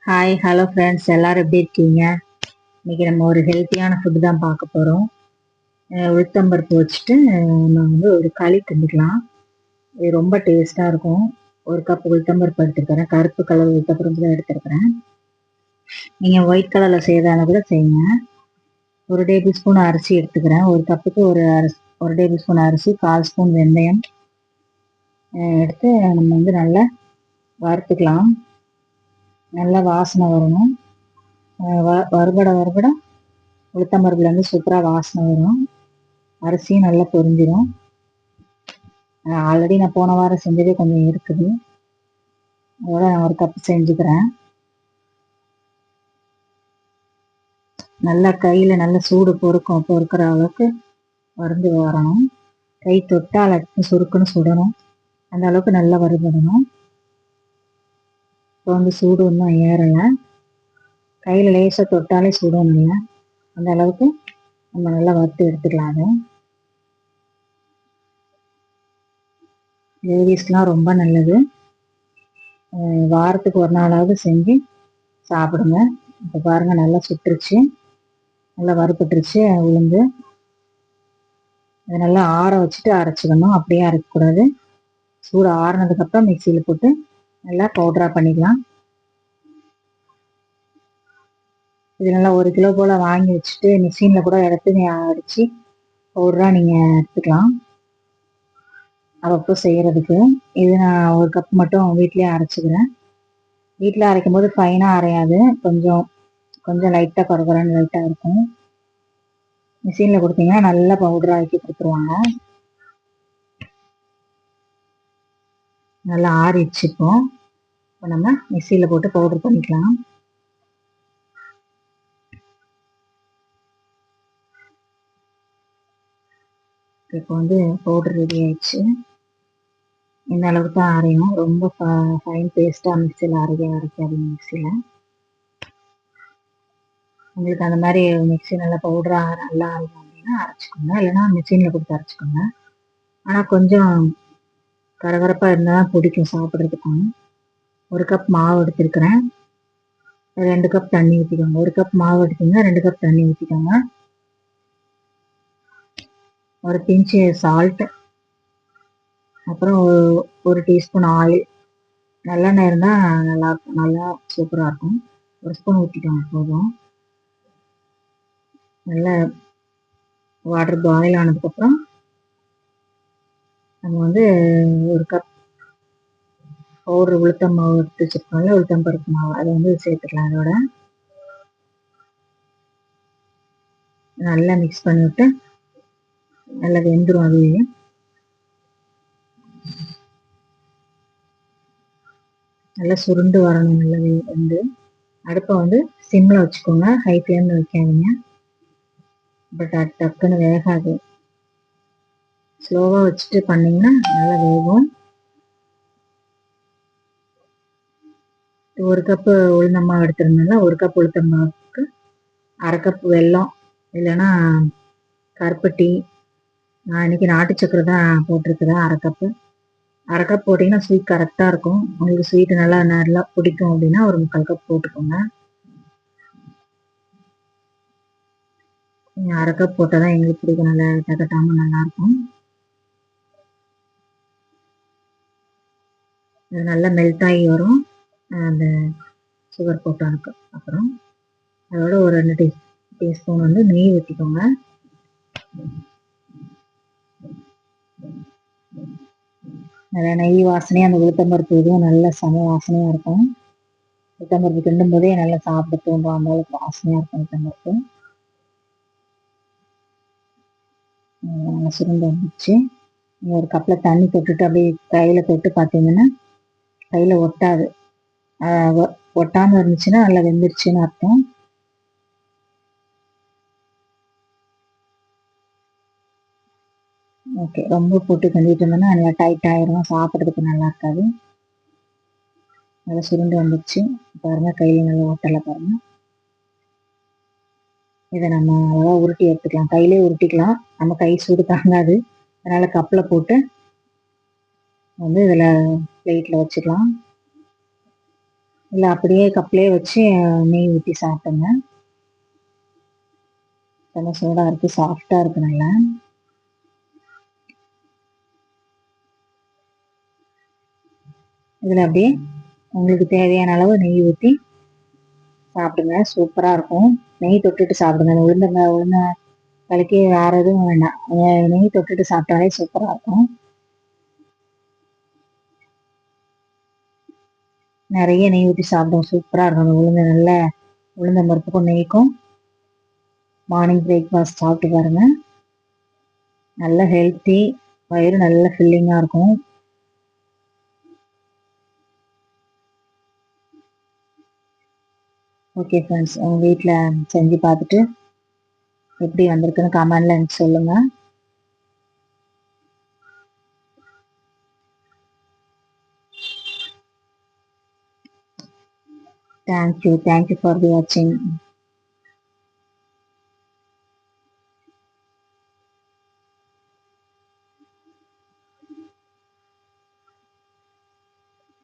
Hi hello friends, எல்லாரும் எப்படி இருக்கீங்க? இன்னைக்கு நம்ம ஒரு ஹெல்த்தியான ஃபுட்டு தான் பார்க்க போகிறோம். உளுத்தம்பருப்பு வச்சுட்டு நம்ம ஒரு களி கிண்டிக்கலாம். இது ரொம்ப டேஸ்ட்டாக இருக்கும். ஒரு கப் உளுத்தம்பருப்பு எடுத்துருக்கிறேன். கருப்பு கலர் உளுத்தம்பருப்பு தான் எடுத்துருக்கிறேன். நீங்கள் ஒயிட் கலரில் செய்யறதால கூட செய்யுங்க. ஒரு டேபிள் ஸ்பூன் அரிசி எடுத்துக்கிறேன். ஒரு கப்புக்கு ஒரு டேபிள் ஸ்பூன் அரிசி, 1/4 ஸ்பூன் வெந்தயம் எடுத்து நம்ம நல்லா வறுத்துக்கலாம். நல்லா வாசனை வரணும். வறுபட உளுத்தம்பருப்புலேருந்து சூப்பராக வாசனை வரும். அரிசியும் நல்லா பொரிஞ்சிடும். ஆல்ரெடி நான் போன வாரம் செஞ்சதே கொஞ்சம் இருக்குது. அதோட நான் ஒரு கப் செஞ்சுக்கிறேன். நல்லா கையில் நல்ல சூடு பொறுக்கிற அளவுக்கு வறுந்து வரணும். கை தொட்டால் சுருக்குன்னு சுடணும். அந்த அளவுக்கு நல்லா வறுபடணும். இப்போ சூடு இன்னும் ஏறலை. கையில் லேசாக தொட்டாலே சுடும். இல்லை அந்த அளவுக்கு நம்ம நல்லா வறுத்து எடுத்துக்கலாம். அது லேடிஸ்க்கெலாம் ரொம்ப நல்லது. வாரத்துக்கு ஒரு நாளாவது செஞ்சு சாப்பிடுங்க. இப்போ பாருங்கள், நல்லா சுட்டுருச்சு, நல்லா வறுபட்டுருச்சு உளுந்து. அதை நல்லா ஆற வச்சுட்டு அரைச்சிக்கணும். அப்படியே அரைக்கக்கூடாது. சூடு ஆறுனதுக்கப்புறம் மிக்சியில் போட்டு நல்லா பவுடராக பண்ணிக்கலாம். இது நல்லா 1 கிலோ போல் வாங்கி வச்சுட்டு மிஷினில் கூட எடுத்து அடித்து பவுடராக நீங்கள் எடுத்துக்கலாம். அப்பப்போ செய்கிறதுக்கு. இது நான் ஒரு கப் மட்டும் வீட்லேயே அரைச்சிக்கிறேன். வீட்டில் அரைக்கும் போது ஃபைனாக அரையாது. கொஞ்சம் லைட்டாக குறகுறன்னு லைட்டாக இருக்கும். மிஷினில் கொடுத்தீங்கன்னா நல்லா பவுடராக ஆக்கி கொடுத்துருவாங்க. நல்லா ஆறிடுச்சு. இப்போ நம்ம மிக்சியில் போட்டு பவுடர் பண்ணிக்கலாம். இப்போ பவுடர் ரெடி ஆயிடுச்சு. இந்த அளவுக்கு தான் அரையும். ரொம்ப ஃபைன் பேஸ்ட்டாக மிக்சியில் அரைக்காதீங்க. மிக்சியில் உங்களுக்கு அந்த மாதிரி மிக்சி நல்லா பவுடராக நல்லா அரைக்கும் அப்படின்னா அரைச்சிக்கோங்க. இல்லைன்னா மிஷினில் கொடுத்து அரைச்சிக்கோங்க. ஆனால் கொஞ்சம் கரகரப்பாக இருந்தால் தான் பிடிக்கும் சாப்பிட்றதுக்கும். 1 கப் மாவு எடுத்துருக்கிறேன். 2 கப் தண்ணி ஊற்றிக்கோங்க. 1 கப் மாவு எடுத்தீங்கன்னா 2 கப் தண்ணி ஊற்றிக்கோங்க. ஒரு பிஞ்சு சால்ட், அப்புறம் ஒரு டீஸ்பூன் ஆயில். நல்லெண்ணெய் இருந்தால் நல்லா சூப்பராக இருக்கும். 1 ஸ்பூன் ஊற்றிக்கோங்க போதும். நல்லா வாட்டர் பாயில் ஆனதுக்கப்புறம் நம்ம 1 கப் பவுடர் உளுத்தம் மாவு எடுத்து வச்சுருக்கோம்ல, உளுத்தம் பருப்பு மாவு, அதை சேர்த்துக்கலாம். அதோட நல்லா மிக்ஸ் பண்ணிவிட்டு நல்லா வெந்துடும். அதுவே நல்லா சுருண்டு வரணும். நல்லா வெந்து அடுப்பை சிம்மில் வச்சுக்கோங்க. ஹை ஃப்ளேமில் வைக்காதீங்க. பட் அது டக்குன்னு வேகாது. ஸ்லோவாக வச்சுட்டு பண்ணிங்கன்னா நல்லா வேகும். 1 கப்பு உளுந்தம்மாவு எடுத்துருந்தோம்னா 1 கப் உளுத்தம்மாவுக்கு 1/2 கப் வெல்லம், இல்லைன்னா கருப்பட்டி. நான் இன்னைக்கு நாட்டு சக்கரை தான் போட்டிருக்கிறேன். 1/2 கப் போட்டிங்கன்னா ஸ்வீட் கரெக்டாக இருக்கும். உங்களுக்கு ஸ்வீட்டு நல்லா பிடிக்கும் அப்படின்னா ஒரு 3/4 கப் போட்டுக்கோங்க. 1/2 கப் போட்டால் தான் எங்களுக்கு பிடிக்கும். நல்லா தகட்டாமல் நல்லாயிருக்கும். அது நல்லா மெல்ட் ஆகி வரும் அந்த சுகர் போட்டானுக்கு. அப்புறம் அதோட ஒரு 2 டீஸ்பூன் நெய் ஊற்றிக்கோங்க. நல்லா நெய் வாசனையாக அந்த உளுத்தம்பருப்பு இதுவும் நல்ல சம வாசனையாக இருக்கும். உளுத்தம்பருப்பு கிண்டும் போதே நல்லா சாப்பிட தோன்றும். அந்த அளவுக்கு வாசனையாக இருக்கும் உளுத்தம்பருப்பு. நல்லா சுருண்டு வந்துச்சு. ஒரு கப்பில் தண்ணி தொட்டுட்டு அப்படியே கையில் தொட்டு பார்த்தீங்கன்னா கையில் ஒட்டாது. ஒட்டாமல் இருந்துச்சுன்னா நல்லா வெந்துருச்சுன்னு அர்த்தம். ஓகே, ரொம்ப போட்டு கிண்டிட்டு இருந்தோம்னா நல்லா டைட் ஆயிரும். சாப்பிட்றதுக்கு நல்லா இருக்காது. நல்லா சுருண்டு வந்துச்சு பாருங்க. கையில் நல்லா ஒட்டலை பாருங்க. இதை நம்ம அழகாக உருட்டி எடுத்துக்கலாம். கையிலே உருட்டிக்கலாம். நம்ம கை சூடு தாங்காது. அதனால கப்பில் போட்டு இதில் பிளேட்டில் வச்சுக்கலாம். இல்லை அப்படியே கப்லேயே வச்சு நெய் ஊற்றி சாப்பிடுங்க. கொஞ்சம் சூடாக இருக்குது, சாஃப்டாக இருக்குது நல்லா. இதில் அப்படியே உங்களுக்கு தேவையான அளவு நெய் ஊற்றி சாப்பிடுங்க, சூப்பராக இருக்கும். நெய் தொட்டுட்டு சாப்பிடுங்க. அந்த உளுந்த கலக்கி வேறு எதுவும் வேண்டாம், நெய் தொட்டுட்டு சாப்பிட்டாலே சூப்பராக இருக்கும். நிறைய நெய் ஊற்றி சாப்பிடுவோம், சூப்பராக இருக்கும். அந்த உளுந்த பருப்புக்கும் நெய்க்கும் மார்னிங் பிரேக்ஃபாஸ்ட் சாப்பிட்டு பாருங்க. நல்ல ஹெல்த்தி, வயிறு நல்ல ஃபில்லிங்காக இருக்கும். ஓகே ஃப்ரெண்ட்ஸ், உங்கள் வீட்டில் செஞ்சு பார்த்துட்டு எப்படி வந்திருக்குன்னு கமெண்டில் எனக்கு சொல்லுங்கள். தேங்க்யூ ஃபார் வாட்சிங்.